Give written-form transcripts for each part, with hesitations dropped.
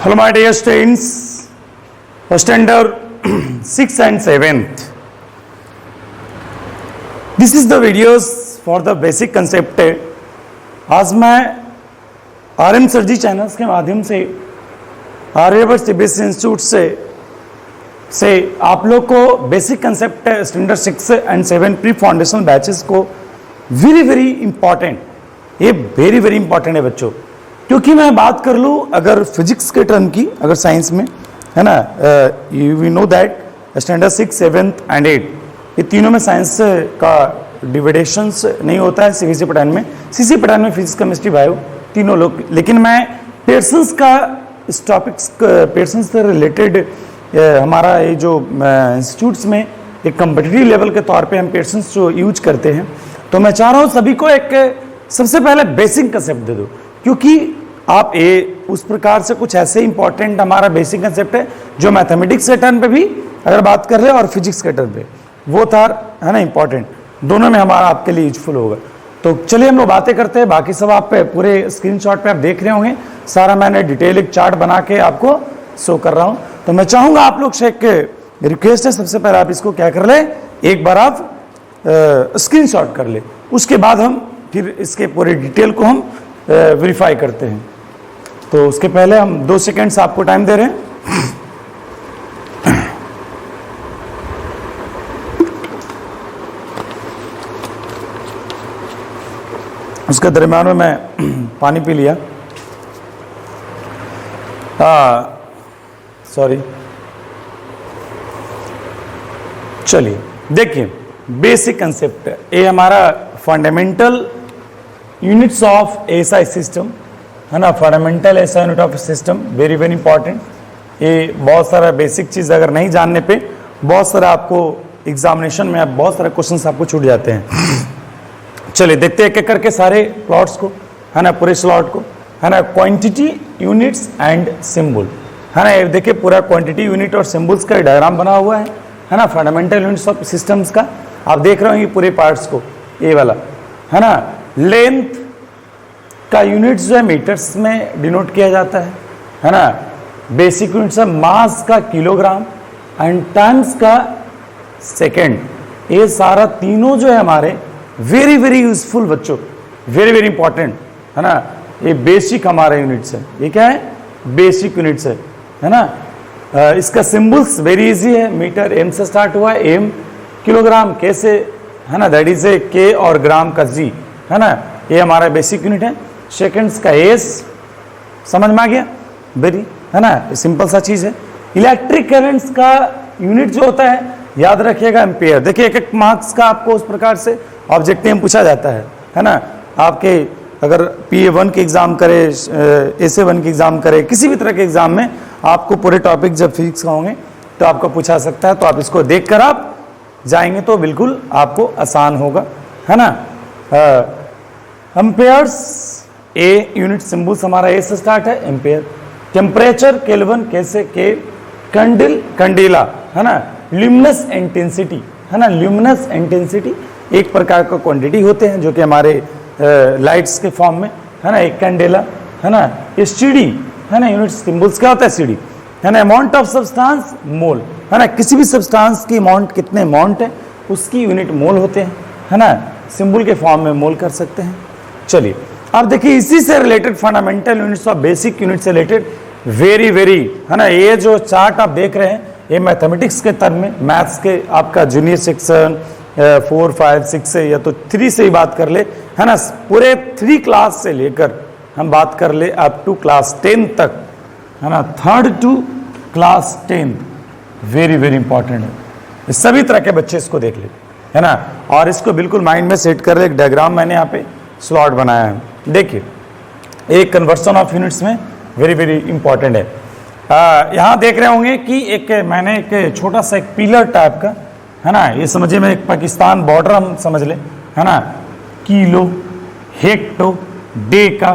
Hello my dear students, standard 6th and 7th. This is the videos for the basic concept. आज मैं RM sir जी channels के माध्यम से Aryabhata CBSE institute से आप लोग को basic concept standard 6 and 7 pre foundation batches को वेरी इम्पॉर्टेंट, ये वेरी इंपॉर्टेंट है बच्चों। क्योंकि मैं बात कर लूँ अगर फिजिक्स के टर्म की, अगर साइंस में है ना, we know that standard 6, 7 and 8 ये तीनों में साइंस का डिविडेशंस नहीं होता है। सीबीएसई पैटर्न में, सीसी पैटर्न में फिजिक्स, केमिस्ट्री, बायो तीनों लोग। लेकिन मैं पेयरसन्स का इस टॉपिक्स पेयरसन्स से रिलेटेड हमारा ये जो इंस्टीट्यूट्स में एक कम्पिटिटिव लेवल के तौर पे हम पेयरसन्स जो यूज करते हैं, तो मैं चाह रहा हूँ सभी को एक सबसे पहले बेसिक कंसेप्ट दे दो। क्योंकि आप उस प्रकार से कुछ ऐसे इंपॉर्टेंट हमारा बेसिक कंसेप्ट है जो मैथमेटिक्स के टर्न पे भी अगर बात कर रहे हैं और फिजिक्स के टर्न पे वो था, है ना, इंपॉर्टेंट, दोनों में हमारा आपके लिए यूजफुल होगा। तो चलिए हम लोग बातें करते हैं। बाकी सब आप पे पूरे स्क्रीनशॉट पे आप देख रहे होंगे, सारा मैंने डिटेल एक चार्ट बना के आपको शो कर रहा हूँ। तो मैं चाहूँगा आप लोग से एक रिक्वेस्ट है, सबसे पहले आप इसको क्या कर ले, एक बार आप स्क्रीनशॉट कर ले, उसके बाद हम फिर इसके पूरे डिटेल को हम वेरीफाई करते हैं। तो उसके पहले हम 2 सेकेंड्स आपको टाइम दे रहे हैं। उसके दरम्यान में मैं पानी पी लिया, सॉरी। चलिए देखिए, बेसिक कंसेप्ट ये हमारा fundamental units of SI system, है ना, fundamental SI unit of system, very important. ये बहुत सारा बेसिक चीज़ अगर नहीं जानने पे बहुत सारा आपको एग्जामिनेशन में आप बहुत सारे क्वेश्चंस आपको छूट जाते हैं। चलिए देखते हैं एक एक करके सारे प्लॉट्स को, है ना, पूरे स्लॉट को, है ना। क्वांटिटी, यूनिट्स एंड सिंबल, है ना। ये देखिए पूरा क्वांटिटी, यूनिट और सिंबल्स का डायग्राम बना हुआ है ना, फंडामेंटल यूनिट्स ऑफ सिस्टम्स का। आप देख रहे हो ये पूरे पार्ट्स को, ये वाला, है ना। लेंथ का यूनिट्स जो है मीटर्स में डिनोट किया जाता है ना। बेसिक यूनिट्स है मास का किलोग्राम एंड टाइम्स का सेकेंड। ये सारा तीनों जो है हमारे वेरी यूजफुल बच्चों, वेरी इंपॉर्टेंट, है ना। ये बेसिक हमारे यूनिट्स है, ये क्या है, बेसिक यूनिट्स है ना। इसका सिंबल्स वेरी इजी है, मीटर एम से स्टार्ट हुआ है, एम, किलोग्राम के से, है ना, दैट इज ए के, और ग्राम का जी, है ना। ये हमारा बेसिक यूनिट है। सेकेंड्स का एस, समझ में आ गया, वेरी, है ना, सिंपल सा चीज है। इलेक्ट्रिक करंट्स का यूनिट जो होता है याद रखिएगा एम्पेयर। देखिए एक मार्क्स का आपको उस प्रकार से ऑब्जेक्टिव में पूछा जाता है ना। आपके अगर PA1 के एग्जाम करे, SA1 के एग्जाम करे, किसी भी तरह के एग्जाम में आपको पूरे टॉपिक जब फिजिक्स का होंगे तो आपको पूछा सकता है। तो आप इसको देख कर आप जाएंगे तो बिल्कुल आपको आसान होगा, है ना। एम्पेयर्स, ए यूनिट सिंबल्स हमारा ए से स्टार्ट है, एम्पेयर। टेम्परेचर केल्विन, कैसे के। कैंडल, कैंडेला, है ना। ल्यूमिनस इंटेंसिटी, है ना, ल्यूमिनस इंटेंसिटी एक प्रकार का क्वांटिटी होते हैं जो कि हमारे लाइट्स के फॉर्म में, है ना, एक कैंडेला, है ना। एसटीडी, है ना, यूनिट सिंबल्स क्या होता है, सीडी, है ना। अमाउंट ऑफ सब्सटेंस, मोल, है ना। किसी भी सब्सटेंस की अमाउंट, कितने अमाउंट है उसकी यूनिट मोल होते हैं, है ना। सिंबल के फॉर्म में मोल कर सकते हैं। चलिए अब देखिए इसी से रिलेटेड फंडामेंटल यूनिट्स और बेसिक यूनिट से रिलेटेड वेरी, है ना, ये जो चार्ट आप देख रहे हैं ये मैथमेटिक्स के टर्म में, मैथ्स के आपका जूनियर सेक्शन 4, 5, 6 से या तो 3 से ही बात कर ले, है ना। पूरे 3 क्लास से लेकर हम बात कर ले अप टू क्लास 10 तक, है ना, 3rd to class 10 very important है। सभी तरह के बच्चे इसको देख ले, है ना, और इसको बिल्कुल माइंड में सेट कर ले। एक डायग्राम मैंने यहाँ पे स्लॉट बनाया है, देखिए एक कन्वर्सन ऑफ यूनिट्स में वेरी इंपॉर्टेंट है। यहाँ देख रहे होंगे कि एक मैंने एक छोटा सा एक पिलर टाइप का, है ना, ये समझिए मैं एक पाकिस्तान बॉर्डर हम समझ ले, है ना। किलो, हेक्टो, डे का,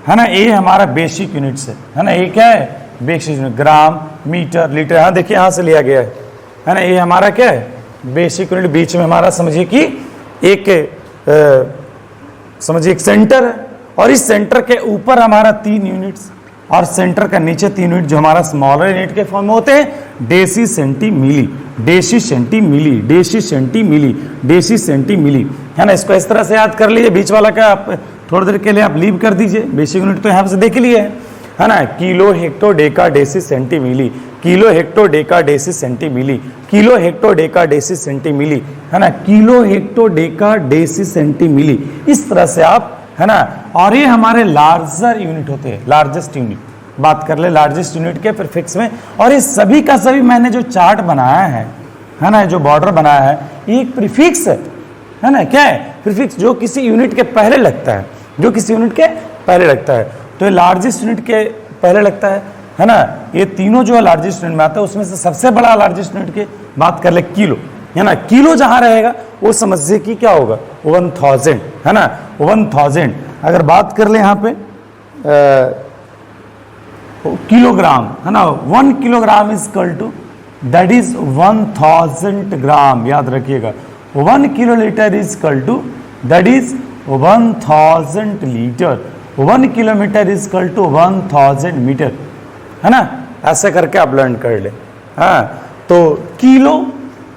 है ना, ये हमारा बेसिक यूनिट्स है ना। ये क्या है, बेसिक यूनिट, ग्राम, मीटर, लीटर, हाँ देखिए यहाँ से लिया गया है ना। ये हमारा क्या है, बेसिक यूनिट। बीच में हमारा समझिए कि एक समझिए एक सेंटर है और इस सेंटर के ऊपर हमारा 3 यूनिट्स और सेंटर का नीचे 3 यूनिट जो हमारा स्मॉलर यूनिट के फॉर्म में होते हैं, deci centi milli, deci centi milli, deci centi milli, deci centi milli, है ना। इसको इस तरह से याद कर लीजिए, बीच वाला का आप थोड़ी देर के लिए आप लीव कर दीजिए, बेसिक यूनिट तो यहाँ से देख लिए है ना। Kilo hecto deca deci centi milli, kilo hecto deca deci centi milli, kilo hecto deca deci centi milli, है ना, kilo hecto deca deci centi milli, इस तरह से आप, है ना। और ये हमारे लार्जर यूनिट होते हैं, लार्जेस्ट यूनिट, बात कर ले लार्जेस्ट यूनिट के प्रीफिक्स में। और ये सभी का सभी मैंने जो चार्ट बनाया है ना, जो बॉर्डर बनाया है, ये एक प्रीफिक्स है ना। क्या है? प्रीफिक्स, जो किसी यूनिट के पहले लगता है, जो किसी यूनिट के पहले लगता है। तो ये लार्जेस्ट यूनिट के पहले लगता है ना। ये तीनों जो है लार्जेस्ट यूनिट में आता है, उसमें से सबसे बड़ा लार्जेस्ट यूनिट की बात कर ले किलो, है ना। किलो जहां रहेगा वो समझिए कि क्या होगा, 1000, है ना, 1000। अगर बात कर ले यहाँ पे किलोग्राम, है ना, 1 kilogram is equal to, that is 1000 gram, याद रखिएगा। 1 kilolitre is equal to, that is 1000 litre. 1 kilometre is equal to 1000 metre, है ना। ऐसे करके आप लर्न कर ले। हाँ, तो किलो,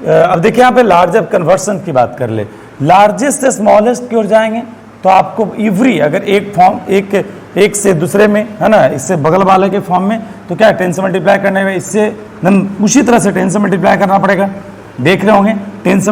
अब देखिए यहाँ पे लार्ज, अब कन्वर्सन की बात कर ले, लार्जेस्ट से स्मॉलेस्ट की ओर जाएंगे तो आपको इवरी, अगर एक फॉर्म एक से दूसरे में, है ना, इससे बगल वाले के फॉर्म में, तो क्या 10 से मल्टीप्लाई करने में, इससे उसी तरह से 10 से मल्टीप्लाई करना पड़ेगा। देख रहे होंगे 10 से